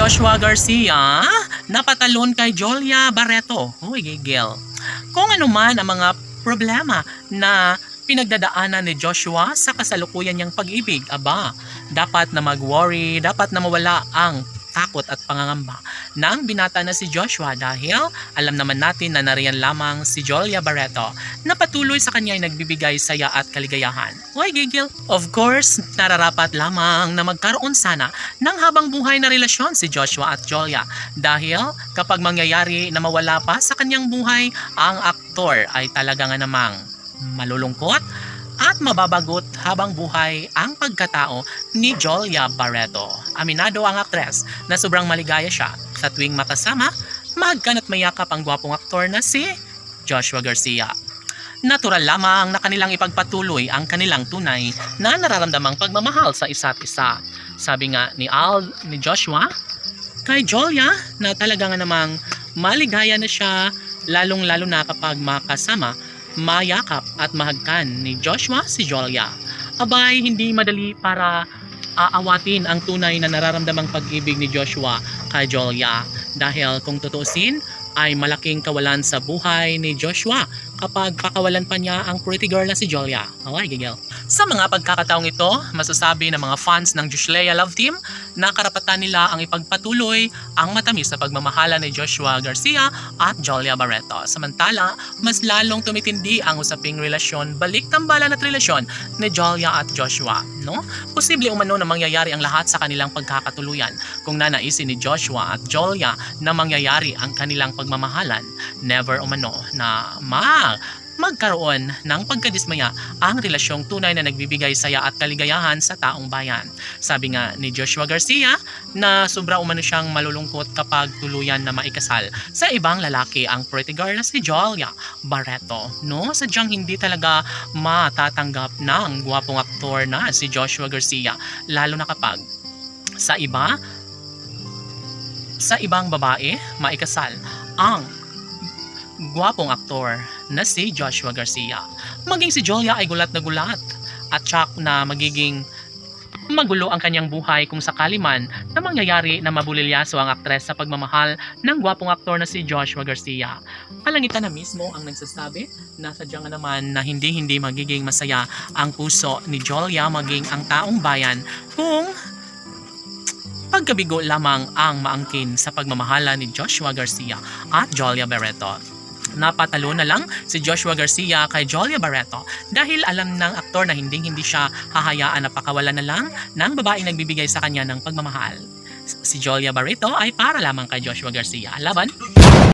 Joshua Garcia napatalon kay Jolia Barreto. Uy, gigil. Kung ano man ang mga problema na pinagdadaanan ni Joshua sa kasalukuyan niyang pag-ibig, aba, dapat na mag-worry, dapat na mawala ang takot at pangangamba ng binata na si Joshua dahil alam naman natin na nariyan lamang si Jolia Barreto na patuloy sa kanya ay nagbibigay saya at kaligayahan. Why gigil? Of course, nararapat lamang na magkaroon sana ng habang buhay na relasyon si Joshua at Jolia dahil kapag mangyayari na mawala pa sa kanyang buhay, ang aktor ay talaga nga namang malulungkot at mababagot habang buhay ang pagkatao ni Jolia Barreto. Aminado ang aktres na sobrang maligaya siya sa tuwing makasama, mahagkan at mayakap ang gwapong aktor na si Joshua Garcia. Natural lamang na kanilang ipagpatuloy ang kanilang tunay na nararamdamang pagmamahal sa isa't isa. Sabi nga ni Joshua kay Jolia na talaga nga namang maligaya na siya lalong-lalo na kapag makasama, mayakap at mahagkan ni Joshua si Jolia. Abay, hindi madali para aawatin ang tunay na nararamdamang pag-ibig ni Joshua kay Jolia dahil kung tutuusin ay malaking kawalan sa buhay ni Joshua kapag pakawalan pa niya ang pretty girl na si Jolia. Okay, gigil. Sa mga pagkakataong ito, masasabi ng mga fans ng Jushlea Love Team na karapatan nila ang ipagpatuloy ang matamis na pagmamahala ni Joshua Garcia at Jolia Barreto. Samantala, mas lalong tumitindi ang usaping relasyon, balik-tambalan at relasyon ni Jolia at Joshua. No? Posible umano na mangyayari ang lahat sa kanilang pagkakatuluyan kung nanaisin ni Joshua at Jolia na mangyayari ang kanilang pagmamahalan. Never umano na magkaroon ng pagkadismaya ang relasyong tunay na nagbibigay saya at kaligayahan sa taong bayan. Sabi nga ni Joshua Garcia na sobra umano siyang malulungkot kapag tuluyan na maikasal sa ibang lalaki ang pretty girl na si Jolia Barreto. No, sadyang hindi talaga matatanggap ng gwapong aktor na si Joshua Garcia, lalo na kapag sa ibang babae maikasal ang gwapong aktor na si Joshua Garcia. Maging si Jolia ay gulat na gulat at tsak na magiging magulo ang kanyang buhay kung sakali man na mangyayari na mabulilyaso ang aktres sa pagmamahal ng gwapong aktor na si Joshua Garcia. Kalangitan na mismo ang nagsasabi na sadyang naman na hindi magiging masaya ang puso ni Jolia maging ang taong bayan kung pagkabigo lamang ang maangkin sa pagmamahala ni Joshua Garcia at Jolia Barreto. Napatalo na lang si Joshua Garcia kay Jolia Barreto dahil alam ng aktor na hindi siya hahayaan na pakawalan na lang ng babaeng nagbibigay sa kanya ng pagmamahal. Si Jolia Barreto ay para lamang kay Joshua Garcia. Laban!